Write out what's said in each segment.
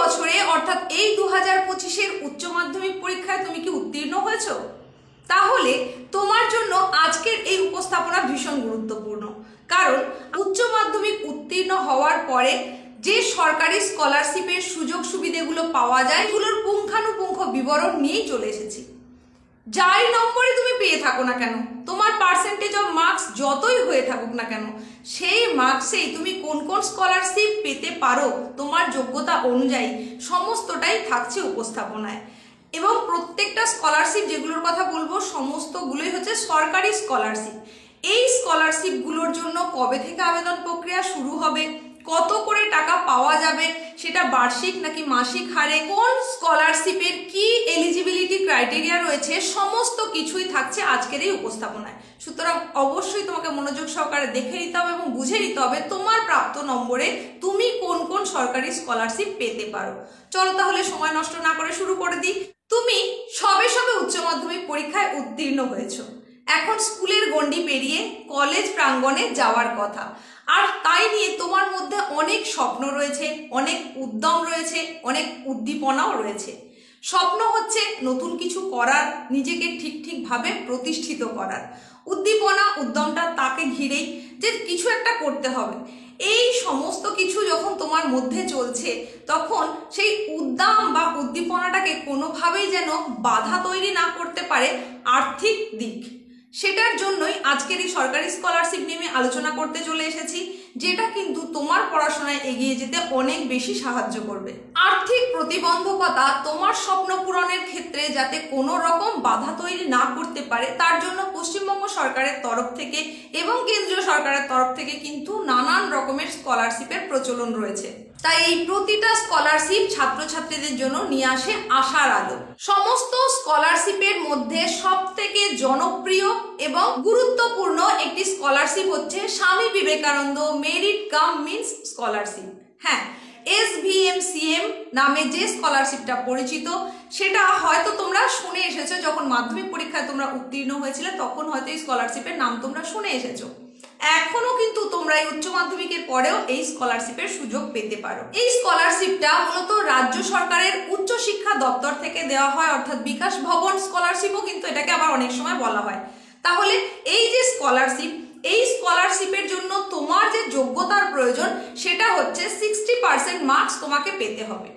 বছরে অর্থাৎ এই 2025-এর উচ্চ মাধ্যমিক পরীক্ষায় তুমি কি উত্তীর্ণ হয়েছো? তাহলে তোমার জন্য আজকের এই উপস্থাপনা ভীষণ গুরুত্বপূর্ণ, কারণ উচ্চ মাধ্যমিক উত্তীর্ণ হওয়ার পরে যে সরকারি স্কলারশিপের সুযোগ সুবিধাগুলো পাওয়া যায় এগুলোর পুঙ্খানুপুঙ্খ বিবরণ নিয়েই চলে এসেছি। যাই নম্বরে তুমি পেয়ে থাকো না কেন, তোমার পার্সেন্টেজ অফ মার্কস যতই হয়ে থাকুক না কেন, সেই মার্কসেই তুমি কোন কোন স্কলারশিপ পেতে পারো তোমার যোগ্যতা অনুযায়ী সমস্তটাই থাকছে উপস্থাপনায়। এবং প্রত্যেকটা স্কলারশিপ যেগুলোর কথা বলবো সমস্তগুলোই হচ্ছে সরকারি স্কলারশিপ। এই স্কলারশিপগুলোর জন্য কবে থেকে আবেদন প্রক্রিয়া শুরু হবে, কত করে টাকা পাওয়া যাবে, সেটা বার্ষিক নাকি মাসিক হারে, কোন স্কলারশিপের কি এলিজিবিলিটি ক্রাইটেরিয়া রয়েছে, সমস্ত কিছুই থাকছে আজকের এই উপস্থাপনায়। সুতরাং অবশ্যই তোমাকে মনোযোগ সহকারে দেখে নিতে হবে এবং বুঝে নিতে হবে তোমার প্রাপ্ত নম্বরে তুমি কোন কোন সরকারি স্কলারশিপ পেতে পারো। চলো তাহলে সময় নষ্ট না করে শুরু করে দিই। তুমি সবে সবে উচ্চ মাধ্যমিক পরীক্ষায় উত্তীর্ণ হয়েছো, এখন স্কুলের গণ্ডি পেরিয়ে কলেজ প্রাঙ্গণে যাওয়ার কথা, আর তাই নিয়ে তোমার মধ্যে অনেক স্বপ্ন রয়েছে, অনেক উদ্যম রয়েছে, অনেক উদ্দীপনাও রয়েছে। স্বপ্ন হচ্ছে নতুন কিছু করার, নিজেকে ঠিকভাবে প্রতিষ্ঠিত করার। উদ্দীপনা উদ্যমটা তাকে ঘিরেই যে কিছু একটা করতে হবে। এই সমস্ত কিছু যখন তোমার মধ্যে চলছে তখন সেই উদ্যম বা উদ্দীপনাটাকে কোনোভাবেই যেন বাধা তৈরি না করতে পারে আর্থিক দিক। সেটার জন্যই আজকের এই সরকারি স্কলারশিপ নিয়ে আলোচনা করতে চলে এসেছি, যেটা কিন্তু তোমার পড়াশোনায় এগিয়ে যেতে অনেক বেশি সাহায্য করবে। আর্থিক প্রতিবন্ধকতা তোমার স্বপ্ন পূরণের ক্ষেত্রে যাতে কোনো রকম বাধা তৈরি না করতে পারে তার জন্য পশ্চিমবঙ্গ সরকারের তরফ থেকে এবং কেন্দ্রীয় সরকারের তরফ থেকে কিন্তু নানান রকমের স্কলারশিপের প্রচলন রয়েছে। তাই এই প্রতিটা স্কলারশিপ ছাত্রছাত্রীদের জন্য নিয়ে আসে আশার আলো। সমস্ত স্কলারশিপের মধ্যে সবথেকে জনপ্রিয় এবং গুরুত্বপূর্ণ একটি স্কলারশিপ হচ্ছে Swami Vivekananda merit cum means scholarship. হ্যাঁ, SVMCM নামে যে স্কলারশিপটা পরিচিত সেটা হয়তো তোমরা শুনে এসেছো, যখন মাধ্যমিক পরীক্ষায় তোমরা উত্তীর্ণ হয়েছিলে তখন হয়তো এই স্কলারশিপের নাম তোমরা শুনে এসেছো। এখনো কিন্তু তোমরা এই উচ্চ মাধ্যমিকের পরেও এই স্কলারশিপের সুযোগ পেতে পারো। এই স্কলারশিপটা মূলত রাজ্য সরকারের উচ্চ শিক্ষা দপ্তর থেকে দেওয়া হয়, অর্থাৎ বিকাশ ভবন স্কলারশিপও কিন্তু এটাকে আবার অনেক সময় বলা হয়। তাহলে এই যে স্কলারশিপ, এই স্কলারশিপের জন্য তোমার যে যোগ্যতার প্রয়োজন সেটা হচ্ছে 60% মার্কস তোমাকে পেতে হবে।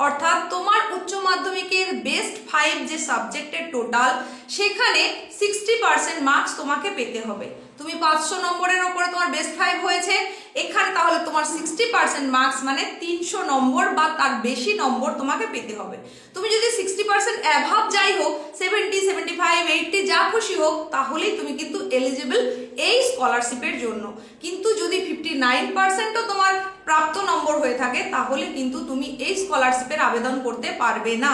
অর্থাৎ তোমার উচ্চ মাধ্যমিকের বেস্ট 5 যে সাবজেক্টের টোটাল, সেখানে 60% মার্কস তোমাকে পেতে হবে। তুমি 500 নম্বরের ওপরে তোমার বেস্ট 5 হয়েছে এখানে, তাহলে তোমার 60% মার্কস মানে 300 নম্বর বা তার বেশি নম্বর তোমাকে পেতে হবে। তুমি যদি 60% অ্যাভাব যাই হোক, 70, 75, 80 যা খুশি হোক, তাহলেই তুমি কিন্তু এলিজিবল এই স্কলারশিপের জন্য। কিন্তু যদি 59%ও তোমার প্রাপ্ত নম্বর হয়ে থাকে তাহলে কিন্তু তুমি এই স্কলারশিপের আবেদন করতে পারবে না।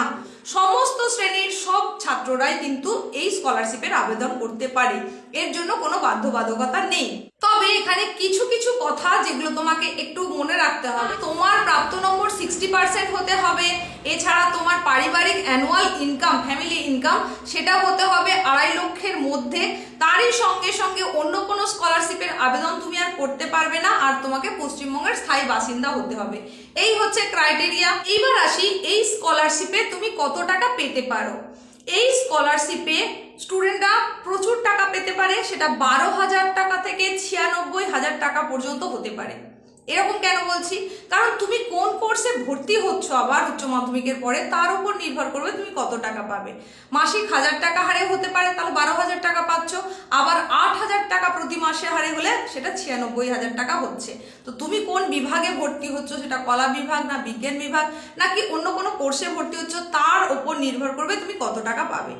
সমস্ত শ্রেণীর সব ছাত্ররাই কিন্তু এই স্কলারশিপের আবেদন করতে পারে, এর জন্য কোনো বাধ্যবাধকতা নেই। তবে এখানে কিছু কিছু কথা যেগুলো তোমাকে একটু মনে রাখতে হবে। তোমার প্রাপ্ত নম্বর 60% হতে হবে, এছাড়া তোমার পারিবারিক অ্যানুয়াল ইনকাম, ফ্যামিলি ইনকাম, সেটা হতে হবে 2.5 লক্ষের মধ্যে। তারই সঙ্গে সঙ্গে অন্য কোনো স্কলারশিপের আবেদন তুমি আর করতে পারবে না, আর তোমাকে পশ্চিমবঙ্গের স্থায়ী বাসিন্দা হতে হবে। এই হচ্ছে ক্রাইটেরিয়া। এইবার আসি এই স্কলারশিপে তুমি কত টাকা পেতে পারো। এই স্কলারশিপে স্টুডেন্টরা প্রচুর টাকা পেতে পারে, সেটা 12,000 টাকা থেকে 96,000 টাকা পর্যন্ত হতে পারে। এরকম কেন বলছি, কারণ তুমি কোন কোর্সে ভর্তি হচ্ছ আবার উচ্চ মাধ্যমিকের পরে তার উপর নির্ভর করবে তুমি কত টাকা পাবে। মাসিক 1000 টাকা হারে হতে পারে, তাহলে 12,000 টাকা পাচ্ছ। আবার 8,000 টাকা প্রতি মাসে হারে হলে সেটা 96,000 টাকা হচ্ছে। তো তুমি কোন বিভাগে ভর্তি হচ্ছ, সেটা কলা বিভাগ না বিজ্ঞান বিভাগ নাকি অন্য কোনো কোর্সে ভর্তি হচ্ছ, তার উপর নির্ভর করবে তুমি কত টাকা পাবে।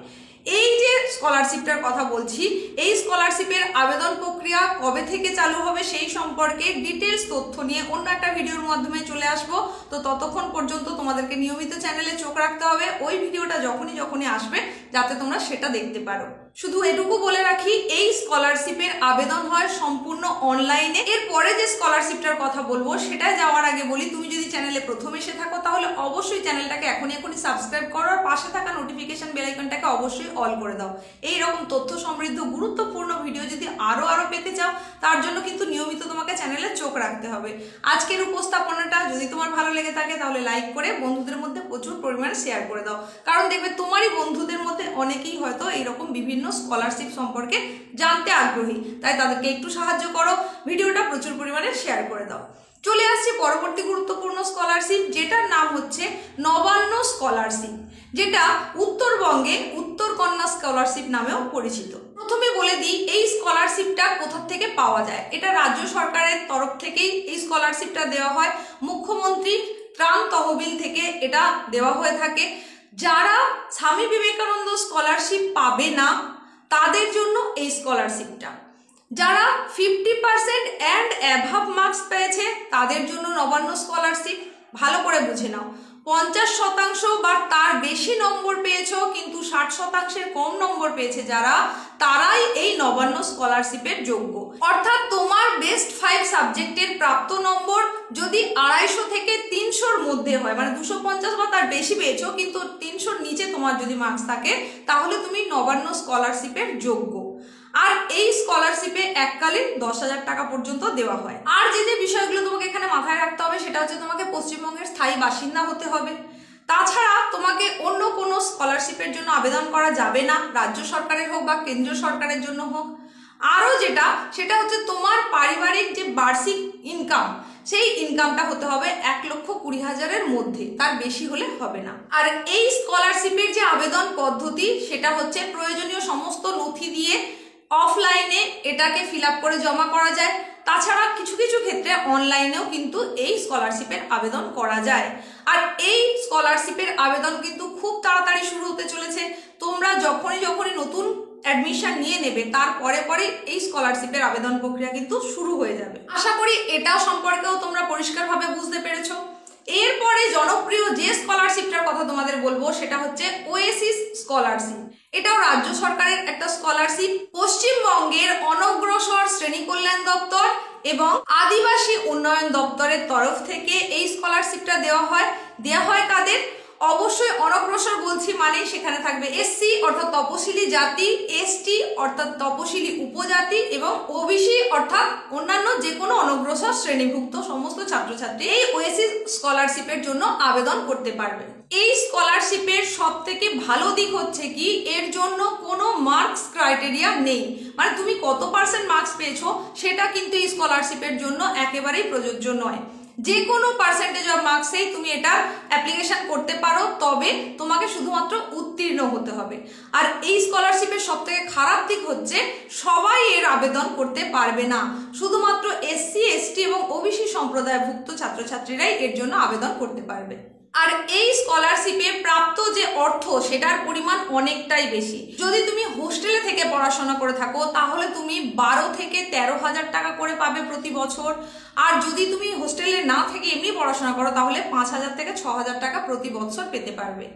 এই যে স্কলারশিপটার কথা বলছি, এই স্কলারশিপের আবেদন প্রক্রিয়া কবে থেকে চালু হবে সেই সম্পর্কে ডিটেলস তথ্য নিয়ে অন্য একটা ভিডিওর মাধ্যমে চলে আসবো। তো ততক্ষণ পর্যন্ত তোমাদেরকে নিয়মিত চ্যানেলে চোখ রাখতে হবে, ওই ভিডিওটা যখনই আসবে যাতে তোমরা সেটা দেখতে পারো। শুধু এটুকু বলে রাখি, এই স্কলারশিপের আবেদন হয় সম্পূর্ণ অনলাইনে। এরপরে যে স্কলারশিপটার কথা বলবো সেটা যাওয়ার আগে বলি, তুমি যদি চ্যানেলে প্রথম এসে থাকো তাহলে অবশ্যই চ্যানেলটাকে এখনই সাবস্ক্রাইব করো আর পাশে থাকা নোটিফিকেশন বেল আইকনটাকে অবশ্যই অল করে দাও। এই রকম তথ্য সমৃদ্ধ গুরুত্বপূর্ণ ভিডিও যদি আরো পেতে চাও তার জন্য কিন্তু নিয়মিত তোমাকে চ্যানেলে চোখ রাখতে হবে। আজকের উপস্থাপনাটা যদি তোমার ভালো লেগে থাকে তাহলে লাইক করে বন্ধুদের মধ্যে প্রচুর পরিমাণে শেয়ার করে দাও, কারণ দেখবে তোমারই বন্ধুদের মধ্যে অনেকেই হয়তো এইরকম বিভিন্ন স্কলারশিপ সম্পর্কে জানতে আগ্রহী, তাই তাদেরকে একটু সাহায্য করো, ভিডিওটা প্রচুর পরিমাণে শেয়ার করে দাও। চলে আসছে পরবর্তী গুরুত্বপূর্ণ স্কলারশিপ, যেটার নাম হচ্ছে নবান্ন স্কলারশিপ, যেটা উত্তরবঙ্গে উত্তর কন্যা স্কলারশিপ নামেও পরিচিত। প্রথমে বলে দিই এই স্কলারশিপটা কোথা থেকে পাওয়া যায়। এটা রাজ্য সরকারের তরফ থেকেই এই স্কলারশিপটা দেওয়া হয়, মুখ্যমন্ত্রী ত্রাণ তহবিল থেকে এটা দেওয়া হয়ে থাকে। যারা স্বামী বিবেকানন্দ স্কলারশিপ পাবে না তাদের জন্য এই স্কলারশিপটা, যারা 50% অ্যান্ড অ্যাভাব মার্কস পেয়েছে তাদের জন্য নবান্ন স্কলারশিপ। ভালো করে বুঝে নাও, 50% বা তার বেশি নম্বর পেয়েছো কিন্তু 60%-এর কম নম্বর পেয়েছে যারা, তারাই এই নবান্ন স্কলারশিপের যোগ্য। অর্থাৎ তোমার বেস্ট 5 সাবজেক্টের প্রাপ্ত নম্বর যদি 250 থেকে 300-র মধ্যে হয়, মানে 250 বা তার বেশি পেয়েছো কিন্তু 300-র নিচে তোমার যদি মার্কস থাকে, তাহলে তুমি নবান্ন স্কলারশিপের যোগ্য। আর এই স্কলারশিপে এককালীন 10,000 টাকা পর্যন্ত দেওয়া হয়। আর যে বিষয়গুলো তোমাকে এখানে মাথায় রাখতে হবে সেটা হচ্ছে তোমাকে পশ্চিমবঙ্গের স্থায়ী বাসিন্দা হতে হবে। তাছাড়া তোমাকে অন্য কোনো স্কলারশিপের জন্য আবেদন করা যাবে না, রাজ্য সরকারের হোক বা কেন্দ্রীয় সরকারের জন্য হোক। আরও সেটা হচ্ছে তোমার পারিবারিক যে বার্ষিক ইনকাম, সেই ইনকামটা হতে হবে 1,20,000-এর মধ্যে, তার বেশি হলে হবে না। আর এই স্কলারশিপের যে আবেদন পদ্ধতি সেটা হচ্ছে প্রয়োজনীয় সমস্ত নথি দিয়ে অফলাইনে এটাকে ফিল আপ করে জমা করা যায়। তাছাড়া কিছু ক্ষেত্রে অনলাইনেও কিন্তু এই স্কলারশিপের আবেদন করা যায়। আর এই স্কলারশিপের আবেদন কিন্তু খুব তাড়াতাড়ি শুরু হতে চলেছে। তোমরা যখনই নতুন অ্যাডমিশন নিয়ে নেবে তার পরে এই স্কলারশিপের আবেদন প্রক্রিয়া কিন্তু শুরু হয়ে যাবে। আশা করি এটা সম্পর্কেও তোমরা পরিষ্কারভাবে বুঝতে পেরেছো। এরপরে জনপ্রিয় যে স্কলারশিপটার কথা তোমাদের বলবো সেটা হচ্ছে ওয়েসিস স্কলারশিপ। এটাও রাজ্য সরকারের একটা স্কলারশিপ। পশ্চিমবঙ্গের অনগ্রসর শ্রেণী কল্যাণ দপ্তর এবং আদিবাসী উন্নয়ন দপ্তরের তরফ থেকে এই স্কলারশিপটা দেওয়া হয় কাদের? অবশ্যই অনগ্রসর বলছি মানে সেখানে থাকবে এসসি অর্থাৎ তপশিলি জাতি, এসটি অর্থাৎ তপশিলি উপজাতি এবং ওবিসি অর্থাৎ অন্যান্য যে কোনো অনগ্রসর শ্রেণীভুক্ত সমস্ত ছাত্রছাত্রী এই ওয়েসিস স্কলারশিপের জন্য আবেদন করতে পারবে। এই স্কলারশিপের সবথেকে ভালো দিক হচ্ছে কি, এর জন্য কোনো মার্কস ক্রাইটেরিয়া নেই, মানে তুমি কত % মার্কস পেয়েছো সেটা কিন্তু এই স্কলারশিপের জন্য একেবারেই প্রযোজ্য নয়। যে কোনো পার্সেন্টেজ অফ মার্কসেই তুমি এটা অ্যাপ্লিকেশন করতে পারো, তবে তোমাকে শুধুমাত্র উত্তীর্ণ হতে হবে। আর এই স্কলারশিপের সবথেকে খারাপ দিক হচ্ছে সবাই এর আবেদন করতে পারবে না, শুধুমাত্র এসসি, এসটি এবং ওবিসি সম্প্রদায়ভুক্ত ছাত্রছাত্রীরাই এর জন্য আবেদন করতে পারবে। আর এই স্কলারশিপে প্রাপ্ত যে অর্থ সেটার পরিমাণ অনেকটাই বেশি। যদি তুমি হোস্টেলে থেকে পড়াশোনা করে থাকো তাহলে তুমি 12 থেকে 13,000 টাকা করে পাবে প্রতি বছর। আর যদি তুমি হোস্টেলে না থেকে এমনি পড়াশোনা করো তাহলে 5,000 থেকে 6,000 টাকা প্রতি বছর পেতে পারবে।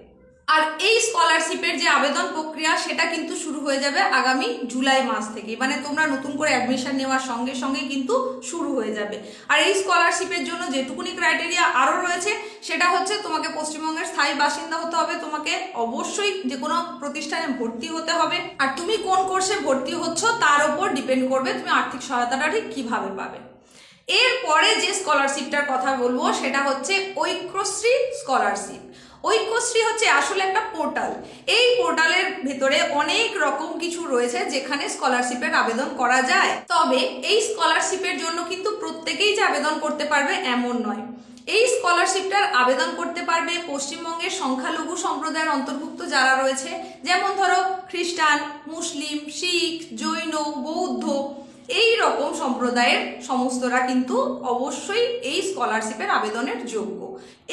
আর এই স্কলারশিপের যে আবেদন প্রক্রিয়া সেটা কিন্তু শুরু হয়ে যাবে আগামী জুলাই মাস থেকে, মানে তোমরা নতুন করে অ্যাডমিশন নেওয়ার সঙ্গে কিন্তু শুরু হয়ে যাবে। আর এই স্কলারশিপের জন্য যেটুকুনি ক্রাইটেরিয়া আরও রয়েছে সেটা হচ্ছে তোমাকে পশ্চিমবঙ্গের স্থায়ী বাসিন্দা হতে হবে, তোমাকে অবশ্যই যে কোনো প্রতিষ্ঠানে ভর্তি হতে হবে। আর তুমি কোন কোর্সে ভর্তি হচ্ছ তার উপর ডিপেন্ড করবে তুমি আর্থিক সহায়তাটা ঠিক কিভাবে পাবে। এরপরে যে স্কলারশিপটার কথা বলবো সেটা হচ্ছে ঐক্যশ্রী স্কলারশিপ। ঐক্যশ্রী হচ্ছে আসলে একটা পোর্টাল। এই পোর্টালের ভেতরে অনেক রকম কিছু রয়েছে যেখানে স্কলারশিপের আবেদন করা যায়। তবে এই স্কলারশিপের জন্য কিন্তু প্রত্যেকেই যে আবেদন করতে পারবে এমন নয়। এই স্কলারশিপটার আবেদন করতে পারবে পশ্চিমবঙ্গের সংখ্যালঘু সম্প্রদায়ের অন্তর্ভুক্ত যারা রয়েছে, যেমন ধরো খ্রিস্টান, মুসলিম, শিখ, জৈন, বৌদ্ধ, এই রকম সম্প্রদায়ের সমস্তরা কিন্তু অবশ্যই এই স্কলারশিপের আবেদনের যোগ্য।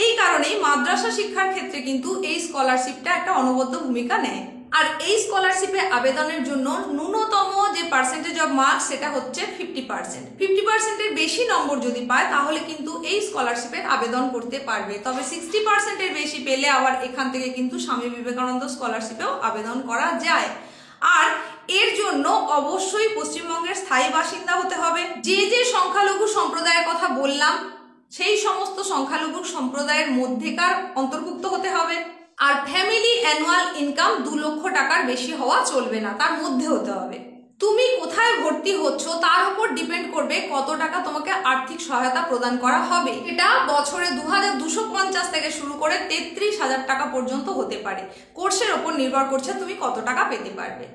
এই কারণেই মাদ্রাসা শিক্ষার ক্ষেত্রে কিন্তু এই স্কলারশিপটা একটা অনবদ্য ভূমিকা নেয়। আর এই স্কলারশিপে আবেদনের জন্য ন্যূনতম যে পার্সেন্টেজ অফ মার্কস সেটা হচ্ছে 50%। 50%-এর বেশি নম্বর যদি পায় তাহলে কিন্তু এই স্কলারশিপের আবেদন করতে পারবে। তবে 60%-এর বেশি পেলে আবার এখান থেকে কিন্তু স্বামী বিবেকানন্দ স্কলারশিপেও আবেদন করা যায়। আর এর জন্য অবশ্যই পশ্চিমবঙ্গের স্থায়ী বাসিন্দা হতে হবে। যে যে সংখ্যালঘু সম্প্রদায়ের কথা বললাম সেই সমস্ত সংখ্যালঘু সম্প্রদায়ের মধ্যেকার অন্তর্ভুক্ত হতে হবে। আর ফ্যামিলি অ্যানুয়াল ইনকাম 2 লক্ষ টাকার বেশি হওয়া চলবে না, তার মধ্যে হতে হবে। তুমি কোথায় ভর্তি হচ্ছ তার উপর ডিপেন্ড করবে কত টাকা তোমাকে আর্থিক সহায়তা প্রদান করা হবে। এটা বছরে 2250 থেকে শুরু করে 33,000 টাকা পর্যন্ত হতে পারে। কোর্সের ওপর নির্ভর করছে তুমি কত টাকা পেতে পারবে।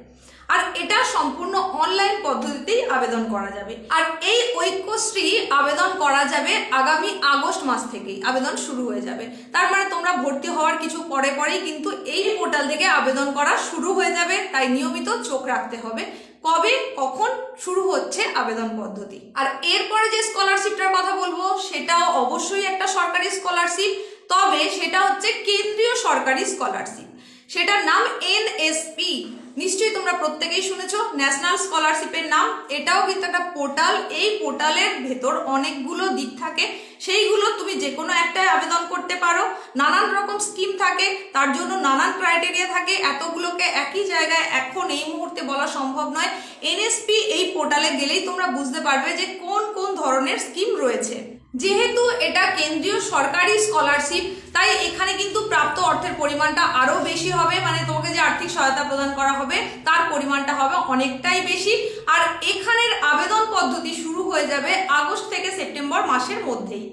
আর এটা সম্পূর্ণ অনলাইন পদ্ধতিতেই আবেদন করা যাবে। আর এই ঐক্যশ্রী আবেদন করা যাবে আগামী আগস্ট মাস থেকেই আবেদন শুরু হয়ে যাবে। তার মানে তোমরা ভর্তি হওয়ার কিছু পরেই কিন্তু এই পোর্টাল থেকে আবেদন করা শুরু হয়ে যাবে। তাই নিয়মিত চোখ রাখতে হবে কবে কখন শুরু হচ্ছে আবেদন পদ্ধতি। আর এরপরে যে স্কলারশিপটার কথা বলবো সেটাও অবশ্যই একটা সরকারি স্কলারশিপ, তবে সেটা হচ্ছে কেন্দ্রীয় সরকারি স্কলারশিপ। সেটার নাম এনএসপি। নিশ্চয়ই তোমরা প্রত্যেকেই শুনেছো ন্যাশনাল স্কলারশিপের নাম। এটাও কিন্তু একটা পোর্টাল। এই পোর্টালের ভেতর অনেকগুলো দিক থাকে, সেইগুলো তুমি যে কোনো একটাই আবেদন করতে পারো। নানান রকম স্কিম থাকে, তার জন্য নানান ক্রাইটেরিয়া থাকে। এতগুলোকে একই জায়গায় এখন এই মুহূর্তে বলা সম্ভব নয়। এনএসপি এই পোর্টালে গেলেই তোমরা বুঝতে পারবে যে কোন কোন ধরনের স্কিম রয়েছে। যেহেতু এটা কেন্দ্রীয় সরকারি স্কলারশিপ তাই এখানে কিন্তু প্রাপ্ত অর্থের পরিমাণটা আরো বেশি হবে। মানে তোমাকে যে আর্থিক সহায়তা প্রদান করা হবে তার পরিমাণটা হবে অনেকটাই বেশি। আর এখানের আবেদন পদ্ধতি শুরু হয়ে যাবে আগস্ট থেকে সেপ্টেম্বর মাসের মধ্যেই।